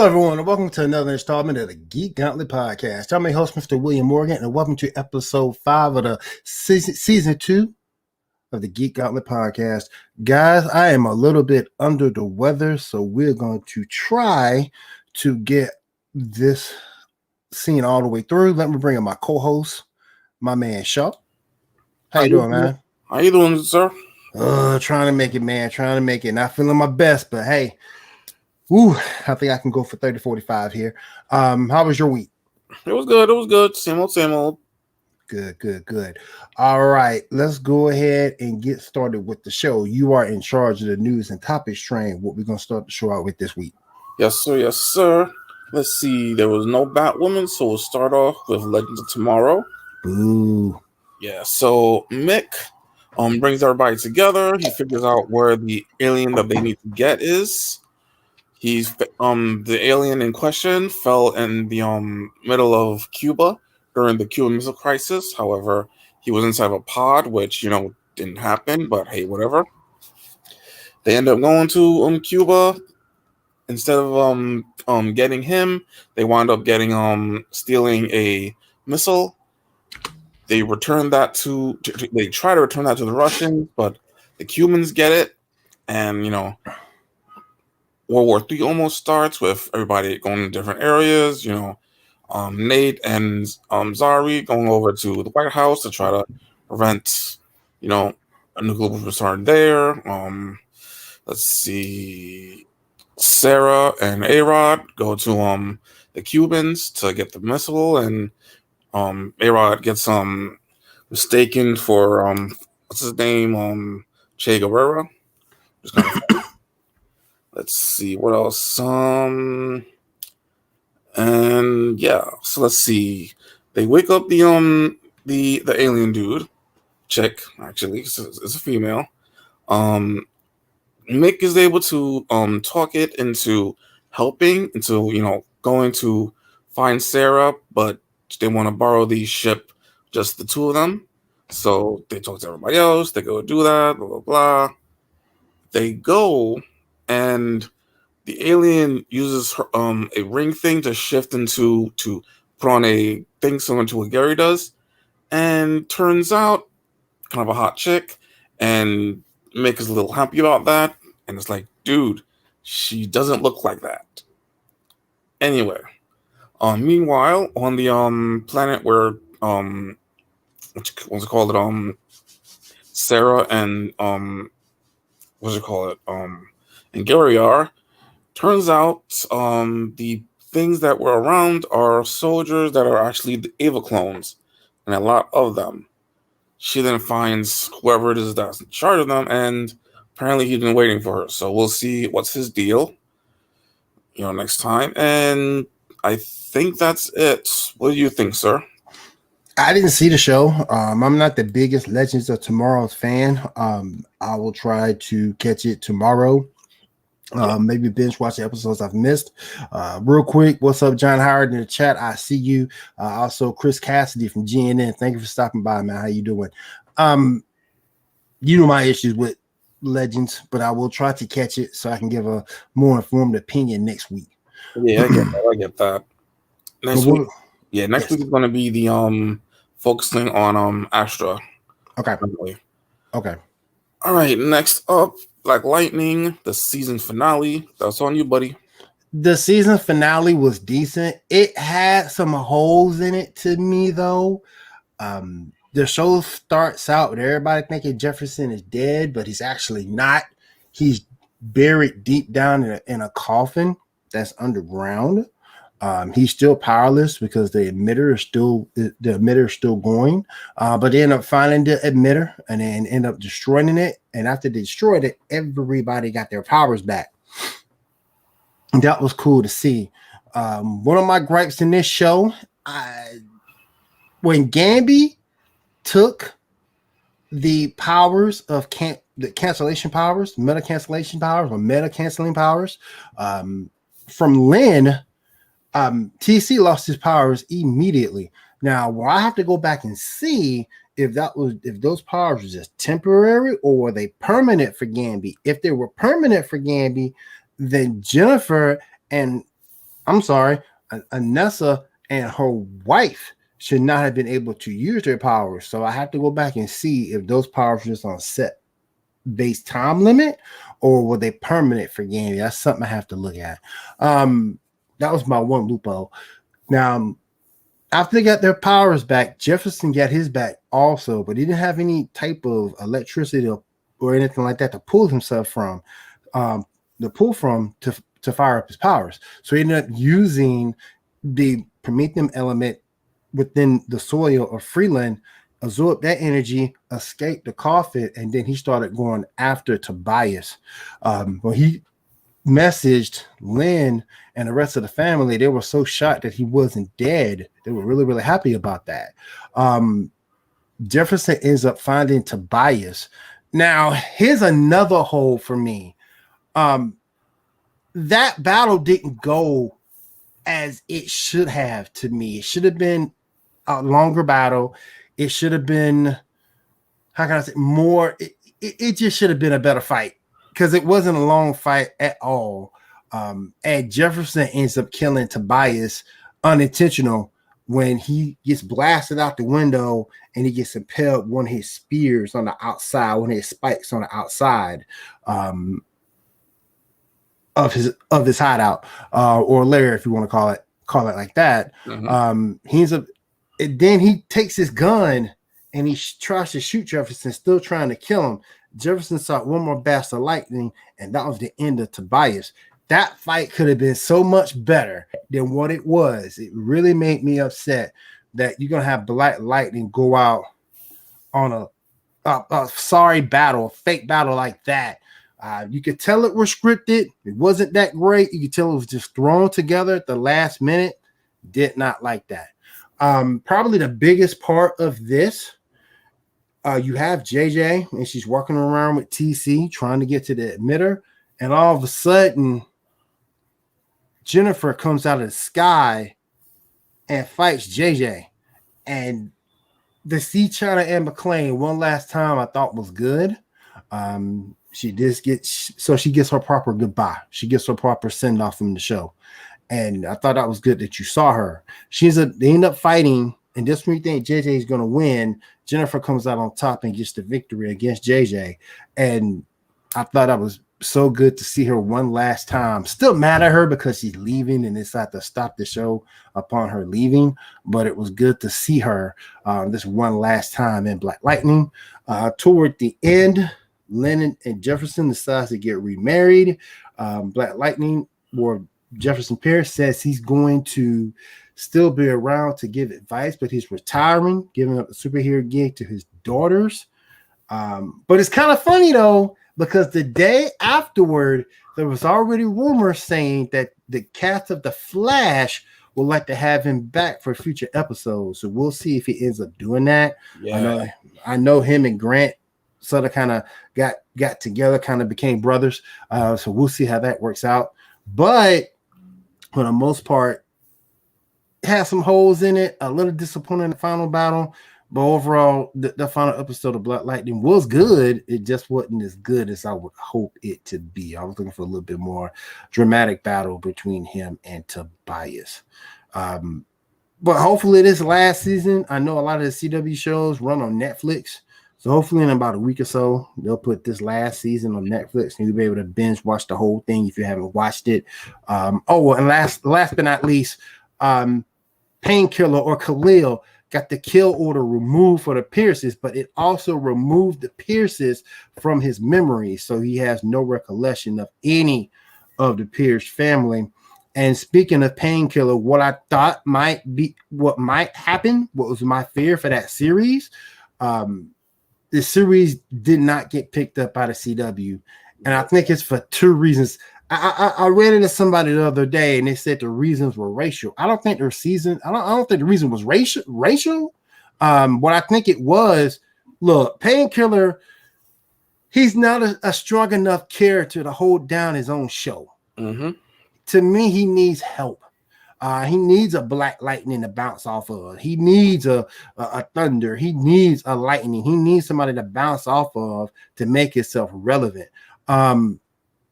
everyone, and welcome to another installment of the Geek Gauntlet podcast. I'm your host, Mr. William Morgan, and welcome to episode 5 of the season 2 of the Geek Gauntlet podcast. Guys, I am a little bit under the weather, so we're going to try to get this scene all the way through. Let me bring in my co-host, my man Shaw. How you doing, man? How you doing, sir? Trying to make it, man. Trying to make it. Not feeling my best, but hey. Ooh, I think I can go for 30-45 here. How was your week? It was good. It was good. Same old. Good. All right, let's go ahead and get started with the show. You are in charge of the news and topics train. What we're going to start the show out with this week. Yes, sir. Let's see. There was no Batwoman, so we'll start off with Legends of Tomorrow. Ooh. Yeah, so Mick brings everybody together. He figures out where the alien that they need to get is. He's the alien in question fell in the middle of Cuba during the Cuban Missile Crisis. However, he was inside of a pod, which didn't happen. But hey, whatever. They end up going to Cuba instead of getting him. They wound up getting stealing a missile. They return that they try to return that to the Russians, but the Cubans get it, and World War III almost starts with everybody going to different areas. Nate and Zari going over to the White House to try to prevent, a nuclear weapon start there. Let's see, Sarah and A-Rod go to the Cubans to get the missile, and A-Rod gets mistaken for what's his name, Che Guevara. Just kind of let's see what else. And yeah, so let's see. They wake up the alien dude, chick actually, it's a female. Mick is able to talk it into helping, into going to find Sarah, but they want to borrow the ship, just the two of them. So they talk to everybody else. They go do that. Blah blah blah. They go. And the alien uses her, a ring thing to shift to put on a thing similar to what Gary does, and turns out kind of a hot chick, and Mick is a little happy about that, and it's like, dude, she doesn't look like that. Anyway, meanwhile, on the planet where what's it called? Sarah and and Gary are. Turns out the things that were around are soldiers that are actually the Ava clones, and a lot of them. She then finds whoever it is that's in charge of them, and apparently he's been waiting for her. So we'll see what's his deal, next time. And I think that's it. What do you think, sir? I didn't see the show. I'm not the biggest Legends of Tomorrow's fan. I will try to catch it tomorrow. Maybe binge watch the episodes I've missed. Real quick, what's up, John Howard in the chat? I see you. Also, Chris Cassidy from GNN. Thank you for stopping by, man. How you doing? You know my issues with Legends, but I will try to catch it so I can give a more informed opinion next week. Yeah, I get that. Next week is going to be the focusing on Astra. Okay. Probably. Okay. All right. Next up, Black Lightning, the season finale. That's on you, buddy. The season finale was decent. It had some holes in it to me, though. The show starts out with everybody thinking Jefferson is dead, but he's actually not. He's buried deep down in a coffin that's underground. He's still powerless because the emitter is still going. But they end up finding the emitter and then end up destroying it. And after they destroyed it, everybody got their powers back. And that was cool to see. One of my gripes in this show, when Gamby took the powers of the cancellation powers, meta cancellation powers, or meta canceling powers from Lynn, TC lost his powers immediately. Now, well, I have to go back and see if those powers were just temporary or were they permanent for Gamby. If they were permanent for Gamby, then Jennifer and I'm sorry, Anessa and her wife should not have been able to use their powers. So I have to go back and see if those powers were just on set base time limit or were they permanent for game. That's something I have to look at. That was my one loophole. Now, after they got their powers back, Jefferson got his back also, but he didn't have any type of electricity or anything like that to pull himself from, to fire up his powers. So he ended up using the promethium element within the soil of Freeland, absorbed that energy, escaped the coffin, and then he started going after Tobias. When he messaged Lynn and the rest of the family, they were so shocked that he wasn't dead. They were really, really happy about that. Jefferson ends up finding Tobias. Now, here's another hole for me. That battle didn't go as it should have to me. It should have been a longer battle. It should have been, how can I say, more. It just should have been a better fight because it wasn't a long fight at all. And Jefferson ends up killing Tobias unintentional when he gets blasted out the window and he gets impaled one of his spears on the outside, one of his spikes on the outside of his hideout, or lair, if you want to call it like that. Mm-hmm. He ends up, and then he takes his gun and he tries to shoot Jefferson, still trying to kill him. Jefferson saw one more blast of lightning, and that was the end of Tobias. That fight could have been so much better than what it was. It really made me upset that you're going to have Black Lightning go out on a sorry battle, a fake battle like that. You could tell it was scripted. It wasn't that great. You could tell it was just thrown together at the last minute. Did not like that. Probably the biggest part of this, you have JJ and she's walking around with TC trying to get to the emitter, and all of a sudden Jennifer comes out of the sky and fights JJ. And to see China and McClane one last time I thought was good. She gets her proper goodbye. She gets her proper send off from the show. And I thought that was good that you saw her. They end up fighting, and just when you think JJ is going to win, Jennifer comes out on top and gets the victory against JJ. And I thought that was so good to see her one last time. Still mad at her because she's leaving and decide to stop the show upon her leaving, but it was good to see her this one last time in Black Lightning. Toward the end, Lennon and Jefferson decides to get remarried. Black Lightning, or Jefferson Pierce, says he's going to still be around to give advice, but he's retiring, giving up the superhero gig to his daughters. But it's kind of funny though, because the day afterward, there was already rumors saying that the cast of The Flash would like to have him back for future episodes. So we'll see if he ends up doing that. Yeah. I know him and Grant sort of kind of got together, kind of became brothers. So we'll see how that works out. But for the most part, it has some holes in it. A little disappointing in the final battle. But overall, the final episode of Black Lightning was good. It just wasn't as good as I would hope it to be. I was looking for a little bit more dramatic battle between him and Tobias. But hopefully this last season, I know a lot of the CW shows run on Netflix. So hopefully in about a week or so, they'll put this last season on Netflix and you'll be able to binge watch the whole thing if you haven't watched it. And last but not least, Painkiller or Khalil got the kill order removed for the Pierces, but it also removed the Pierces from his memory. So he has no recollection of any of the Pierce family. And speaking of Painkiller, what I thought might happen, what was my fear for that series, the series did not get picked up by the CW. And I think it's for two reasons. I read it to somebody the other day, and they said the reasons were racial. I don't think the reason was racial. What I think it was, look, Painkiller, he's not a strong enough character to hold down his own show. Mm-hmm. To me, he needs help. He needs a Black Lightning to bounce off of. He needs a Thunder. He needs a Lightning. He needs somebody to bounce off of to make himself relevant.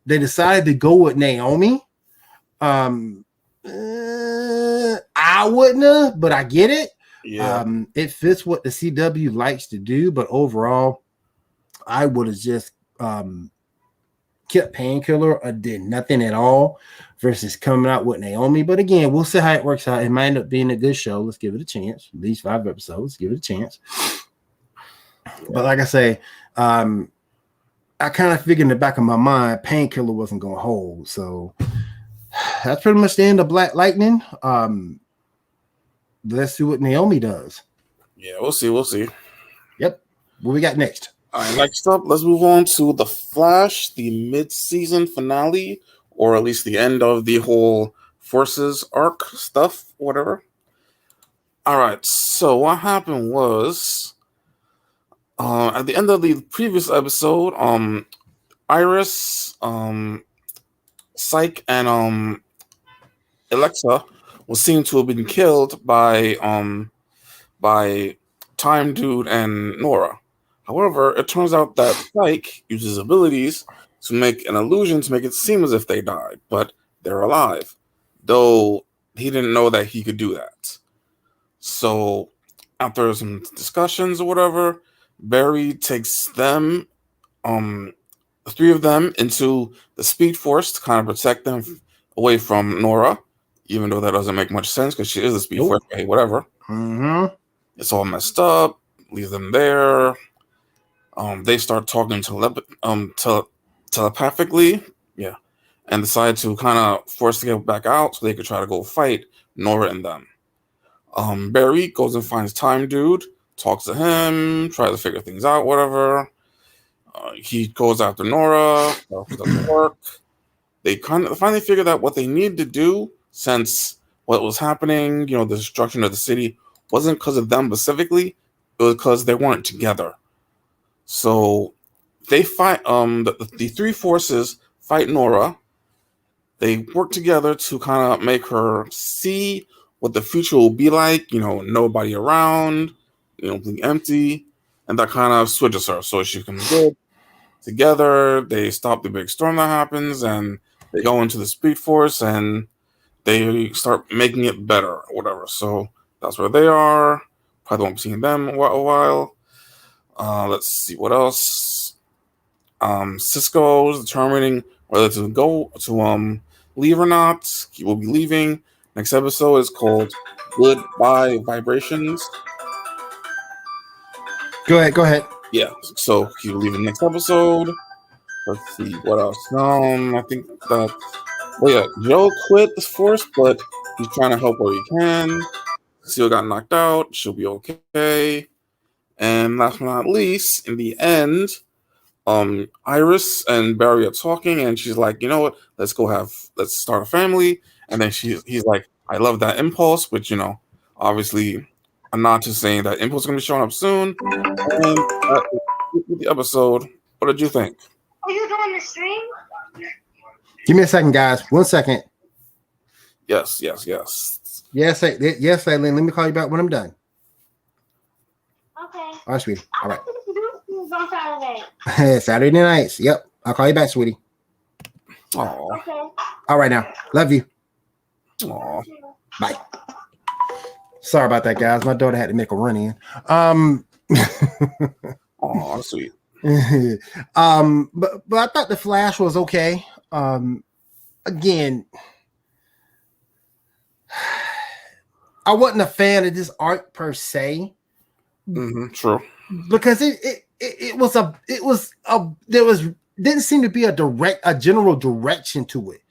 They decided to go with Naomi. I wouldn't have, but I get it. Yeah. It fits what the CW likes to do, but overall, I would have just kept Painkiller or did nothing at all versus coming out with Naomi. But again, we'll see how it works out. It might end up being a good show. Let's give it a chance. At least 5 episodes. Give it a chance. Yeah. But like I say, I kind of figured in the back of my mind, Painkiller wasn't going to hold. So that's pretty much the end of Black Lightning. Let's see what Naomi does. Yeah, we'll see. We'll see. Yep. What we got next? All right, next up, let's move on to The Flash, the mid-season finale, or at least the end of the whole Forces arc stuff, whatever. All right, so what happened was, at the end of the previous episode, Iris, Psyche, and Alexa was seen to have been killed by Time Dude and Nora. However, it turns out that Psyche uses abilities to make an illusion to make it seem as if they died, but they're alive. Though he didn't know that he could do that. So after some discussions or whatever, Barry takes them, the 3 of them, into the Speed Force to kind of protect them away from Nora, even though that doesn't make much sense because she is the Speed Force. Hey, whatever. Mm-hmm. It's all messed up. Leave them there. They start talking telepathically, yeah, and decide to kind of force to get back out so they could try to go fight Nora and them. Barry goes and finds Time Dude, talks to him, tries to figure things out, whatever. He goes after Nora, doesn't work. They kind of finally figured out what they need to do since what was happening, the destruction of the city, wasn't because of them specifically, it was because they weren't together. So they fight, the 3 forces fight Nora. They work together to kind of make her see what the future will be like, nobody around, being empty, and that kind of switches her so she can go together. They stop the big storm that happens, and they go into the Speed Force, and they start making it better or whatever. So that's where they are. Probably won't be seeing them a while. Let's see what else. Cisco is determining whether to go to leave or not. He will be leaving. Next episode is called Goodbye Vibrations. Go ahead. Yeah, so he will leave in the next episode. Let's see what else. I think that. Well, yeah, Joe quit the Force, but he's trying to help where he can. Seal got knocked out. She'll be okay. And last but not least, in the end, Iris and Barry are talking, and she's like, you know what? Let's start a family. And then he's like, I love that impulse, which, obviously, I'm not just saying that impulse is going to be showing up soon. And the episode, what did you think? Are you doing the stream? Give me a second, guys. 1 second. Yes. Yes, Aileen. Let me call you back when I'm done. Okay. All right, sweetie. All right. On Saturday. Saturday nights. Yep. I'll call you back, sweetie. Aww. Okay. All right now. Love you. Aww. Bye. Sorry about that, guys. My daughter had to make a run in. Aww, sweet. But I thought the Flash was okay. Again, I wasn't a fan of this arc per se. Mm-hmm, true. Because didn't seem to be a general direction to it.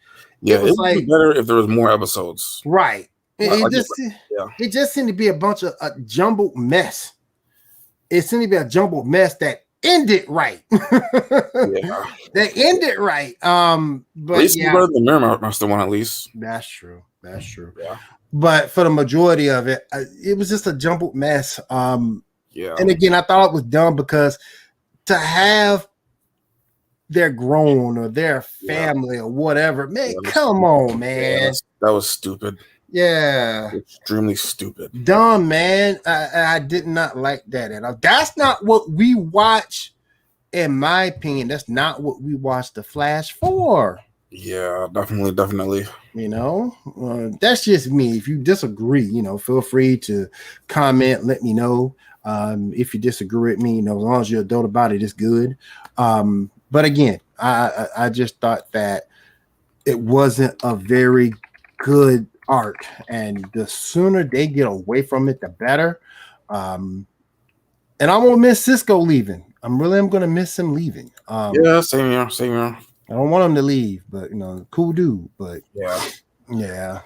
Yeah, it was like be better if there was more episodes. Right. It just seemed to be a bunch of a jumbled mess. It seemed to be a jumbled mess that ended right. That ended right. But at least better than the Mirror Master one, at least. That's true. Yeah. But for the majority of it, it was just a jumbled mess. Yeah. And again, I thought it was dumb because to have their grown or their family or whatever, man, come on, man. Yeah, that was stupid. Yeah. Extremely stupid. Dumb, man. I did not like that at all. That's not what we watch, in my opinion. That's not what we watch The Flash for. Yeah, definitely. That's just me. If you disagree, feel free to comment. Let me know. If you disagree with me, as long as you're adult about it, it's good. But again, I just thought that it wasn't a very good arc, and the sooner they get away from it, the better. And I'm gonna miss Cisco leaving. I'm gonna miss him leaving. Yeah, same here. I don't want him to leave, but cool dude. But yeah.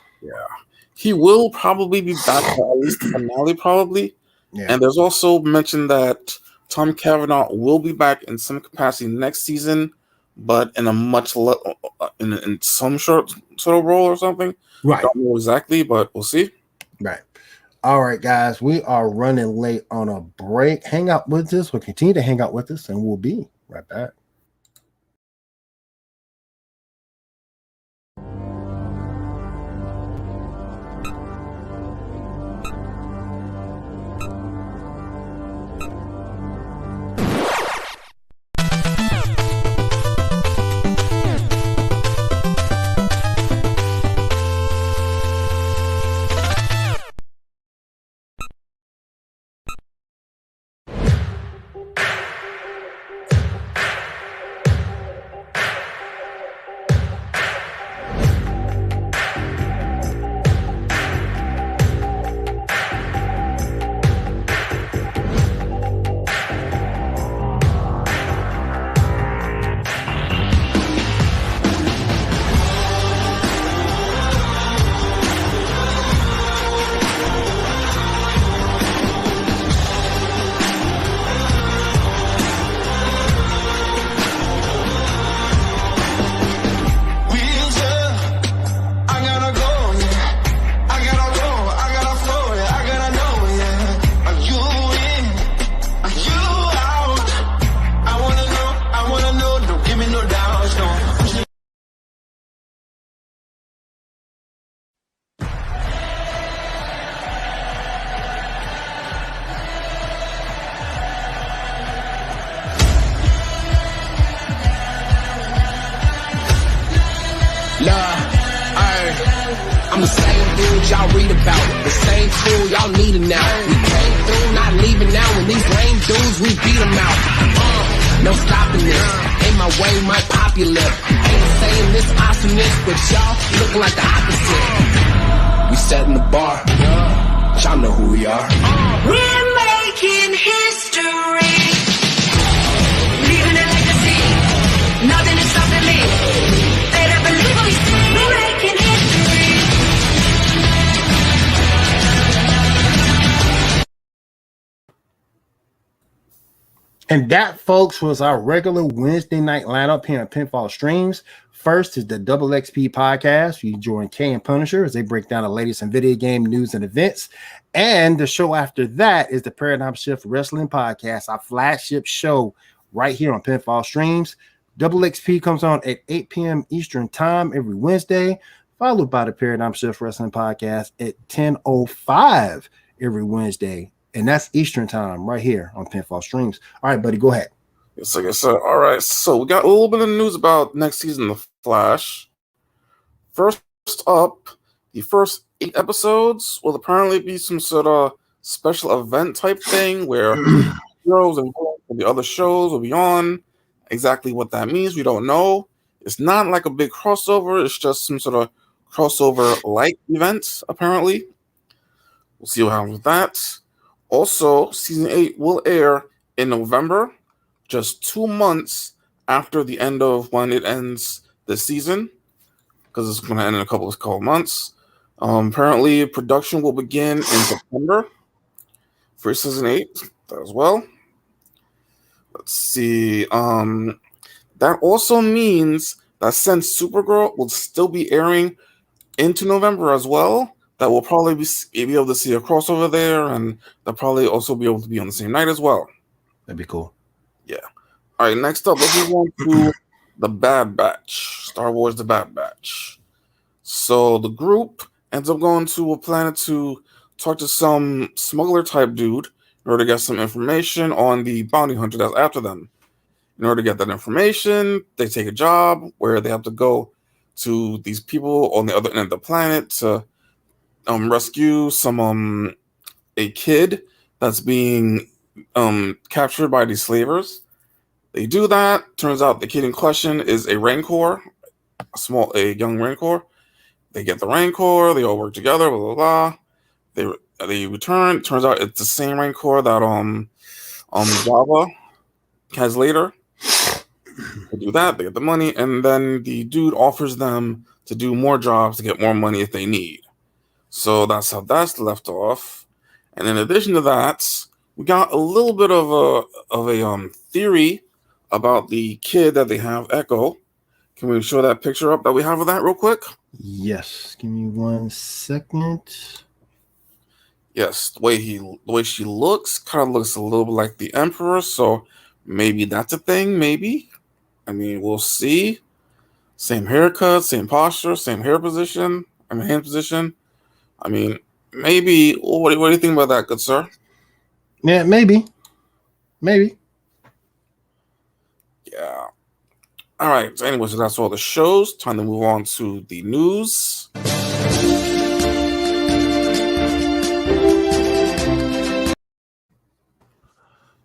He will probably be back for at least the finale, probably. Yeah. And there's also mentioned that Tom Cavanaugh will be back in some capacity next season, but in a much in some sort of role or something. Right. Don't know exactly, but we'll see. Right. All right, guys, we are running late on a break. Hang out with us. We'll continue to hang out with us, and we'll be right back. I'm the same dude y'all read about, the same tool y'all need it now. We came through, not leaving now. When these lame dudes, we beat them out. No stopping this. Ain't my way, might pop your lip. Ain't saying this awesomeness, but y'all look like the opposite. We setting the bar. Y'all know who we are. We're making history. Leaving a legacy. Nothing is stopping me. Better believe what we say. We're making history. And that, folks, was our regular Wednesday night lineup here on Pinfall Streams. First is the Double XP podcast. You join Kay and Punisher as they break down the latest in video game news and events. And the show after that is the Paradigm Shift Wrestling Podcast, our flagship show right here on Pinfall Streams. Double XP comes on at 8 p.m. Eastern Time every Wednesday, followed by the Paradigm Shift Wrestling Podcast at 10:05 every Wednesday. And that's Eastern Time right here on Pinfall Streams. All right, buddy, go ahead. Yes, sir. All right, so we got a little bit of news about next season of The Flash. First up, the first 8 episodes will apparently be some sort of special event type thing where heroes and the other shows will be on. Exactly what that means, we don't know. It's not like a big crossover. It's just some sort of crossover-like event, apparently. We'll see what happens with that. Also, Season 8 will air in November, just 2 months after the end of when it ends this season, because it's going to end in a couple of months. Apparently, production will begin in September for Season 8 as well. Let's see. That also means that since Supergirl will still be airing into November as well, that we'll probably be able to see a crossover there, and they'll probably also be able to be on the same night as well. That'd be cool. Yeah. All right, next up, let's move on to The Bad Batch. Star Wars The Bad Batch. So the group ends up going to a planet to talk to some smuggler-type dude in order to get some information on the bounty hunter that's after them. In order to get that information, they take a job where they have to go to these people on the other end of the planet to rescue some a kid that's being captured by these slavers. They do that. Turns out the kid in question is a Rancor, a young Rancor. They get the Rancor. They all work together. Blah blah blah. They return. Turns out it's the same Rancor that Java has later. They do that. They get the money, and then the dude offers them to do more jobs to get more money if they need. So that's how that's left off. And in addition to that, we got a little bit of a theory about the kid that they have, Echo. Can we show that picture up that we have of that real quick? Yes. Give me 1 second. Yes, the way she looks kind of looks a little bit like the Emperor, so maybe that's a thing. Maybe. I mean, we'll see. Same haircut, same posture, same hand position. I mean, maybe. What do you think about that, good sir? Yeah, maybe. Yeah. All right. So anyway, so that's all the shows. Time to move on to the news.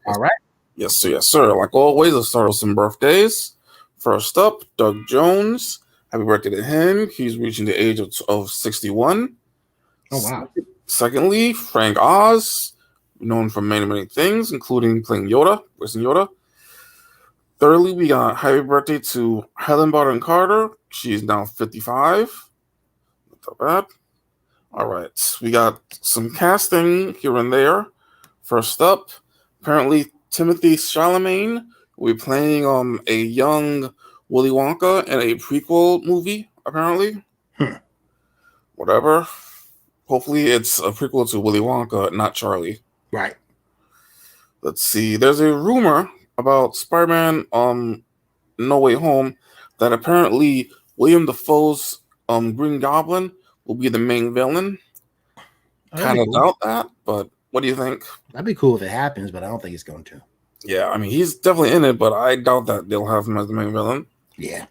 All right. Yes, sir. Like always, let's start with some birthdays. First up, Doug Jones. Happy birthday to him. He's reaching the age of 61. Oh, wow. Secondly, Frank Oz, known for many, many things, including playing Yoda, voicing Yoda. Thirdly, we got happy birthday to Helen Barton Carter. She's now 55. Not that bad. All right. We got some casting here and there. First up, apparently Timothy Chalamet will be playing a young Willy Wonka in a prequel movie, apparently. Whatever. Hopefully it's a prequel to Willy Wonka, not Charlie. Right. Let's see. There's a rumor about Spider-Man No Way Home that apparently William Dafoe's Green Goblin will be the main villain. Kind of doubt that, but what do you think? That'd be cool if it happens, but I don't think it's going to. Yeah, I mean, he's definitely in it, but I doubt that they'll have him as the main villain. Yeah.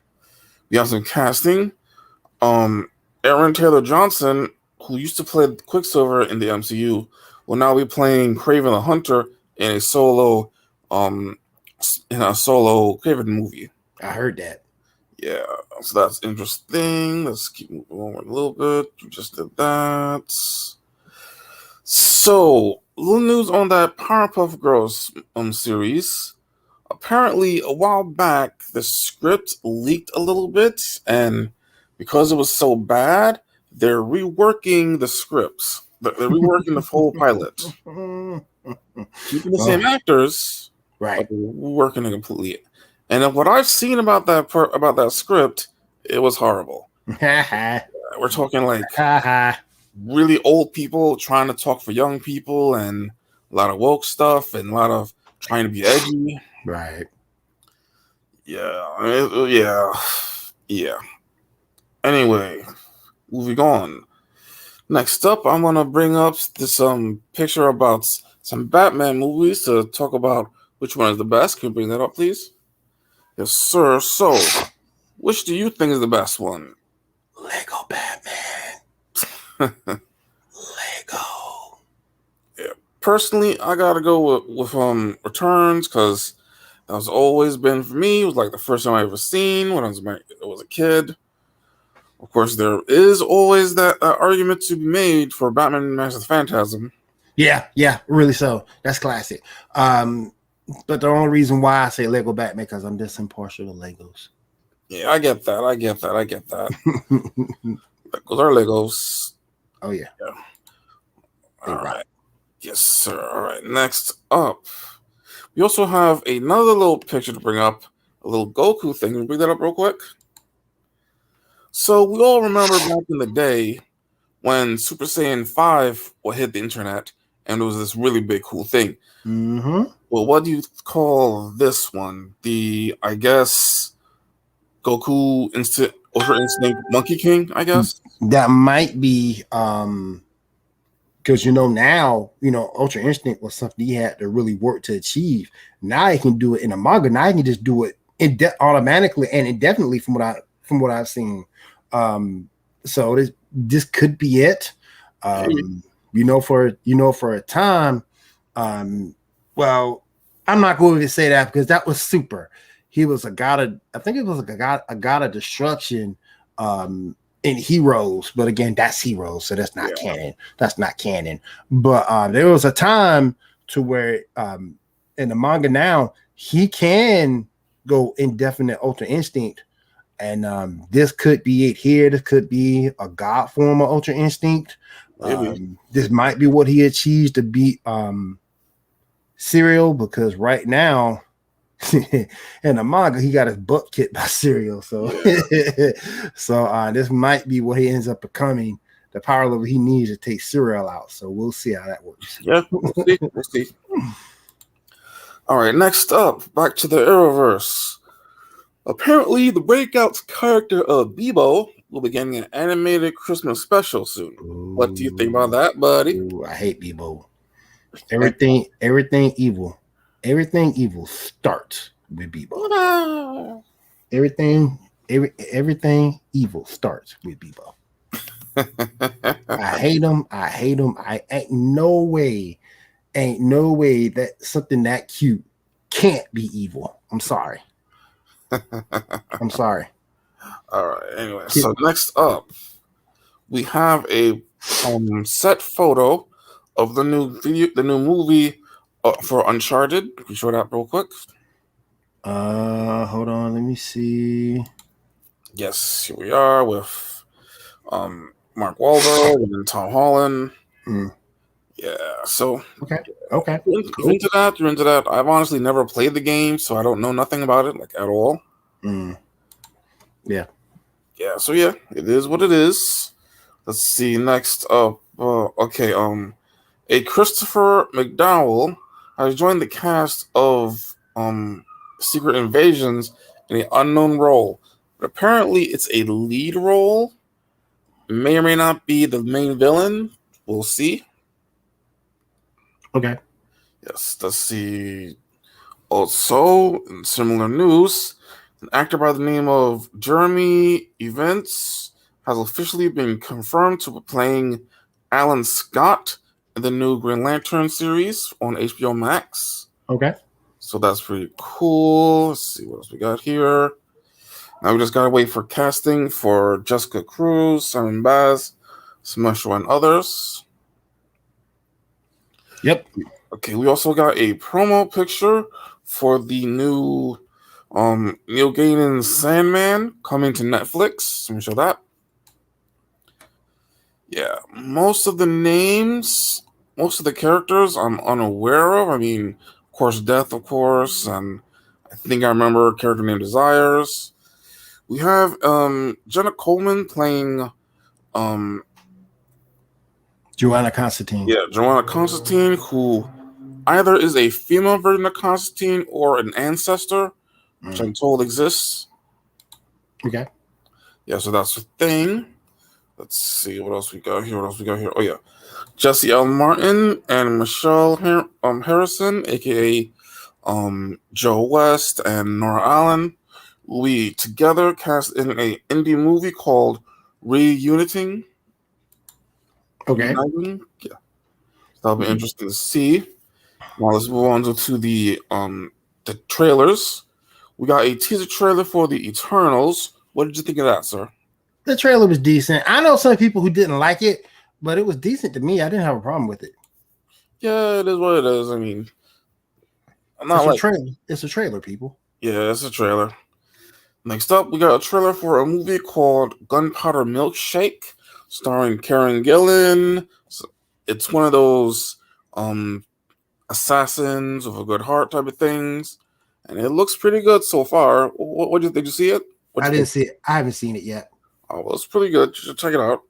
We have some casting. Aaron Taylor Johnson, who used to play Quicksilver in the MCU, will now be playing Kraven the Hunter in a solo Kraven movie. I heard that. Yeah, so that's interesting. Let's keep moving on a little bit. You just did that. So, little news on that Powerpuff Girls series. Apparently, a while back, the script leaked a little bit, and because it was so bad, they're reworking the scripts. They're reworking the whole pilot. Keeping the same actors, right? But working it completely. And what I've seen about that script, it was horrible. We're talking like really old people trying to talk for young people, and a lot of woke stuff, and a lot of trying to be edgy. Right. Yeah. Anyway, moving on. Next up, I'm gonna bring up this picture about some Batman movies to talk about which one is the best. Can you bring that up, please? Yes, sir. So, which do you think is the best one? Lego Batman. Lego. Yeah. Personally, I gotta go with Returns, because that's always been for me. It was like the first time I ever seen when I was a kid. Of course, there is always that argument to be made for Batman Mask of the Phantasm. Yeah, really so. That's classic. But the only reason why I say Lego Batman because I'm just impartial to Legos. Yeah, I get that. Those are Legos. Oh, yeah. All right. Yes, sir. All right. Next up, we also have another little picture to bring up, a little Goku thing. Can we bring that up real quick? So we all remember back in the day when Super Saiyan 5 would hit the internet, and it was this really big, cool thing. Mm-hmm. Well, what do you call this one? I guess, Goku Ultra Instinct Monkey King, I guess? That might be, because, now, Ultra Instinct was something he had to really work to achieve. Now he can do it in a manga. Now he can just do it automatically and indefinitely from what I've seen. So this could be it. For a time. Well, I'm not going to say that because that was Super. He was a god of, I think it was like a god of destruction in Heroes, but again, that's Heroes, so that's not canon. That's not canon. But there was a time to where in the manga now he can go indefinite Ultra Instinct, and this could be it here. This could be a god form of Ultra Instinct. This might be what he achieves to beat Serial, because right now in the manga he got his butt kicked by Serial. So so this might be what he ends up becoming, the power level he needs to take Serial out. So we'll see how that works. Yeah, we'll see. All right, next up, back to the Arrowverse. Apparently, the breakout character of Bebo will be getting an animated Christmas special soon. Ooh. What do you think about that, buddy? Ooh, I hate Bebo. Everything evil. Everything evil starts with Bebo. Everything evil starts with Bebo. I hate him. Ain't no way that something that cute can't be evil. I'm sorry. I'm sorry. All right. Anyway, so next up, we have a set photo of the new movie for Uncharted. Can you show that real quick? Hold on. Let me see. Yes, here we are with Mark Wahlberg and Tom Holland. Yeah. So okay. You're into that. I've honestly never played the game, so I don't know nothing about it, like, at all. Yeah. Yeah. So yeah, it is what it is. Let's see. Next up. A Christopher McDowell has joined the cast of Secret Invasions in an unknown role. But apparently it's a lead role. May or may not be the main villain. We'll see. Okay. Yes, let's see. Also, in similar news, an actor by the name of Jeremy Evans has officially been confirmed to be playing Alan Scott in the new Green Lantern series on HBO Max. Okay. So that's pretty cool. Let's see what else we got here. Now we just gotta wait for casting for Jessica Cruz, Simon Baz, Smasher, and others. Yep. Okay, we also got a promo picture for the new Neil Gaiman's Sandman coming to Netflix. Let me show that. Yeah, most of the characters I'm unaware of. I mean, of course, Death, of course, and I think I remember a character named Desires. We have Jenna Coleman playing Joanna Constantine. Yeah, Joanna Constantine, who either is a female version of Constantine or an ancestor, which I'm told exists. Okay. Yeah, so that's the thing. Let's see what else we got here. Oh yeah, Jesse L. Martin and Michelle Harrison, aka Joe West and Nora Allen, we together cast in an indie movie called Reuniting. Okay. Yeah, that'll be interesting to see. Now let's move on to the trailers. We got a teaser trailer for the Eternals. What did you think of that, sir? The trailer was decent. I know some people who didn't like it, but it was decent to me. I didn't have a problem with it. Yeah, it is what it is. I mean, It's a trailer, people. Yeah, it's a trailer. Next up, we got a trailer for a movie called Gunpowder Milkshake, starring Karen Gillan. It's one of those assassins with a good heart type of things, and it looks pretty good so far. What did you see it? I didn't see it. I haven't seen it yet. Oh, well, it's pretty good. You should check it out.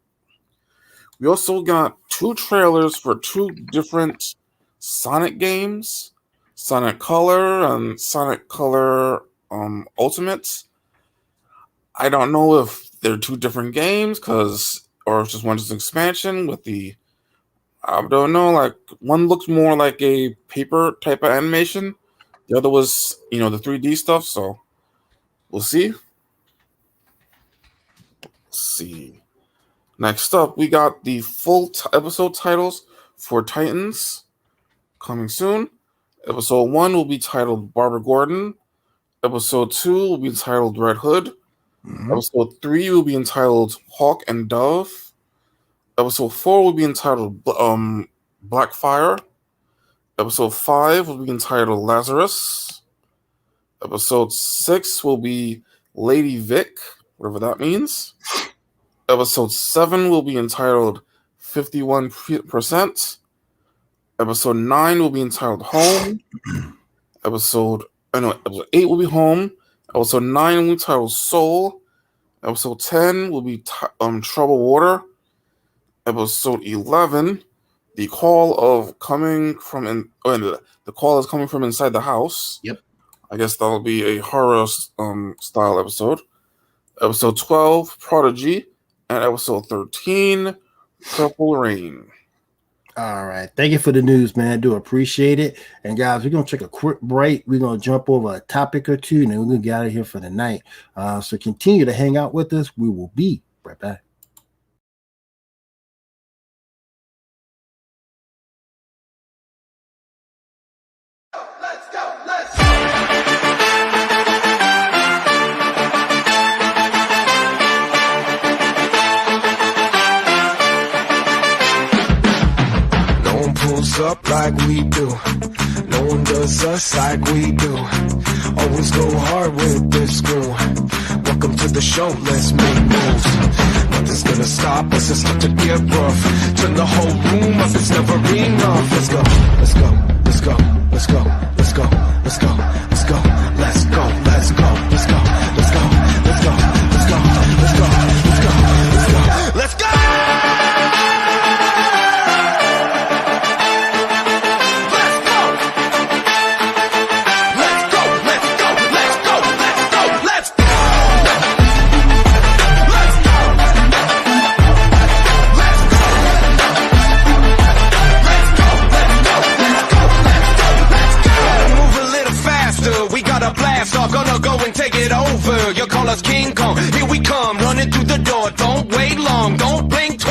We also got 2 trailers for 2 different Sonic games, Sonic Color and Sonic Color Ultimate. I don't know if they're 2 different games or it's just one just expansion with the, I don't know, like one looks more like a paper type of animation. The other was, the 3D stuff, so we'll see. see. Next up, we got the full episode titles for Titans coming soon. Episode 1 will be titled Barbara Gordon. Episode 2 will be titled Red Hood. Episode 3 will be entitled Hawk and Dove. Episode 4 will be entitled Blackfire. Episode 5 will be entitled Lazarus. Episode 6 will be Lady Vic, whatever that means. Episode 7 will be entitled 51%. Episode 9 will be entitled Home. Episode 8 will be Home. Episode 9 will be entitled Soul. Episode 10 will be Troubled Water. Episode 11, the call is coming from inside the house. Yep. I guess that'll be a horror style episode. Episode 12, Prodigy, and episode 13, Purple Rain. All right. Thank you for the news, man. I do appreciate it. And guys, we're going to take a quick break. We're going to jump over a topic or two, and then we're going to get out of here for the night. So continue to hang out with us. We will be right back. Up like we do. No one does us like we do. Always go hard with this crew. Welcome to the show, let's make moves. Nothing's gonna stop us, it's not to get rough. Turn the whole room up, it's never enough. Let's go, let's go, let's go, let's go, let's go, let's go, let's go, let's go, let's go, let's go, let's go, let's go, let's go, let's go, let's go, let's go, let's go. Gonna go and take it over. You call us King Kong. Here we come, running through the door. Don't wait long. Don't blink.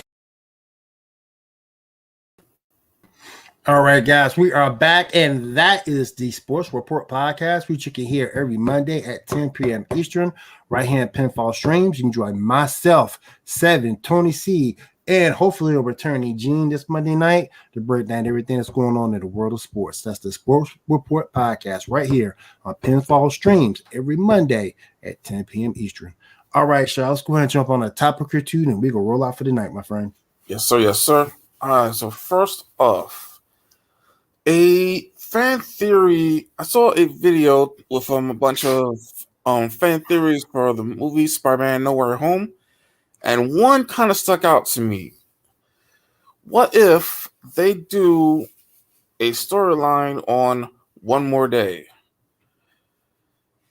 All right, guys, we are back, and that is the Sports Report podcast, which you can hear every Monday at 10 p.m. Eastern, right here at Pinfall Streams. You can join myself, Seven, Tony C, and hopefully a returning Gene this Monday night to break down everything that's going on in the world of sports. That's the Sports Report podcast right here on Pinfall Streams every Monday at 10 p.m. Eastern. All right, Shaw, let's go ahead and jump on a topic or two, and we're going to roll out for the night, my friend. Yes, sir. Yes, sir. All right, so first off, a fan theory. I saw a video with a bunch of fan theories for the movie Spider-Man No Way Home. And one kind of stuck out to me. What if they do a storyline on One More Day?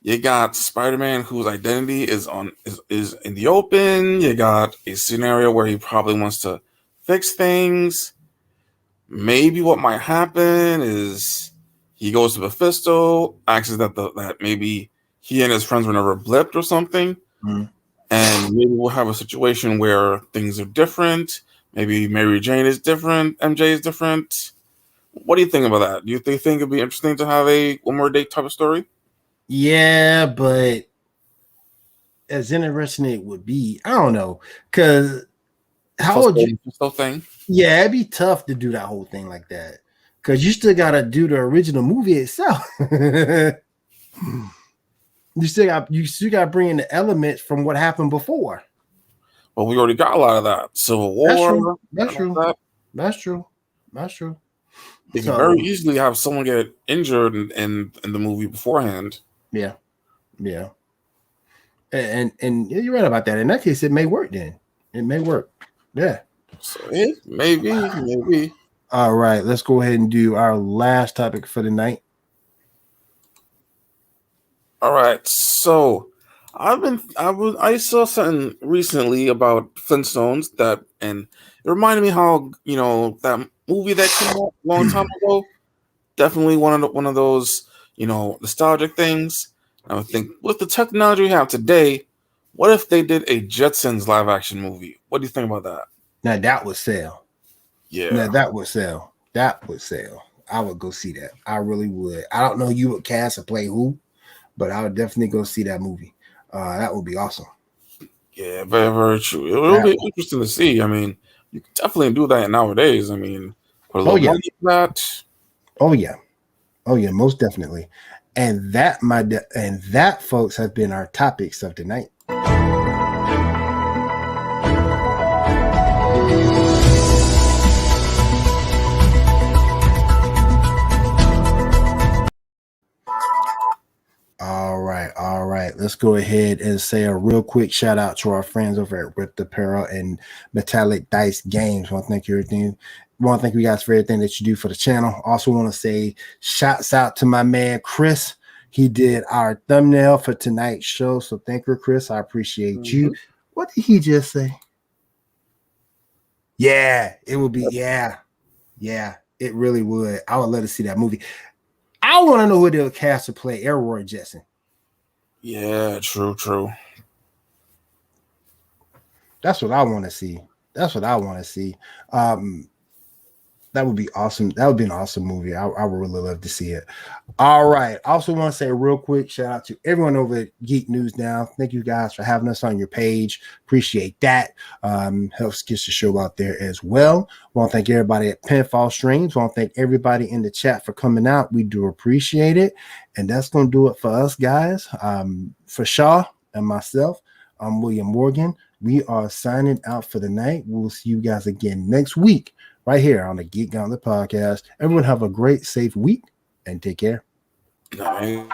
You got Spider-Man whose identity is in the open. You got a scenario where he probably wants to fix things. Maybe what might happen is he goes to Mephisto, asks that maybe he and his friends were never blipped or something. Mm-hmm. And maybe we'll have a situation where things are different. Maybe Mary Jane is different. MJ is different. What do you think about that? Do you think it'd be interesting to have a One More Day type of story? Yeah, but as interesting as it would be, I don't know. Because how would you... thing? Yeah, it'd be tough to do that whole thing like that. Because you still got to do the original movie itself. You still got to bring in the elements from what happened before. Well, we already got a lot of that. Civil War. That's true. You can very easily have someone get injured in the movie beforehand. Yeah. And you're right about that. In that case, it may work then. It may work. Yeah. So maybe. All right, let's go ahead and do our last topic for the night. All right, so I saw something recently about Flintstones and it reminded me how that movie that came out a long time ago. Definitely one of those nostalgic things. I would think with the technology we have today, What if they did a Jetsons live action movie? What do you think about that? Now that would sell. Yeah. Now that would sell. That would sell. I would go see that. I really would. I don't know who you would cast or play who, but I would definitely go see that movie. That would be awesome. Yeah, very, very true. It will be interesting to see. I mean, you can definitely do that nowadays. I mean, put a little money into that. Oh yeah, most definitely. And that, folks, have been our topics of tonight. All right. Let's go ahead and say a real quick shout out to our friends over at Ripped Apparel and Metallic Dice Games. Want to thank you guys for everything that you do for the channel. Also want to say shouts out to my man Chris. He did our thumbnail for tonight's show. So thank you, Chris. I appreciate you. What did he just say? Yeah, it would be. Yeah, it really would. I would love to see that movie. I want to know who they'll cast to play Elroy Jetson. Yeah, true. That's what I want to see. That would be awesome. That would be an awesome movie. I would really love to see it. All right. I also want to say a real quick shout out to everyone over at Geek News Now. Thank you guys for having us on your page. Appreciate that. Helps get the show out there as well. Want to thank everybody at Pinfall Streams. Want to thank everybody in the chat for coming out. We do appreciate it. And that's going to do it for us, guys. For Shaw and myself, I'm William Morgan. We are signing out for the night. We'll see you guys again next week, right here on the Geek Gauntlet podcast. Everyone have a great, safe week and take care. Nice.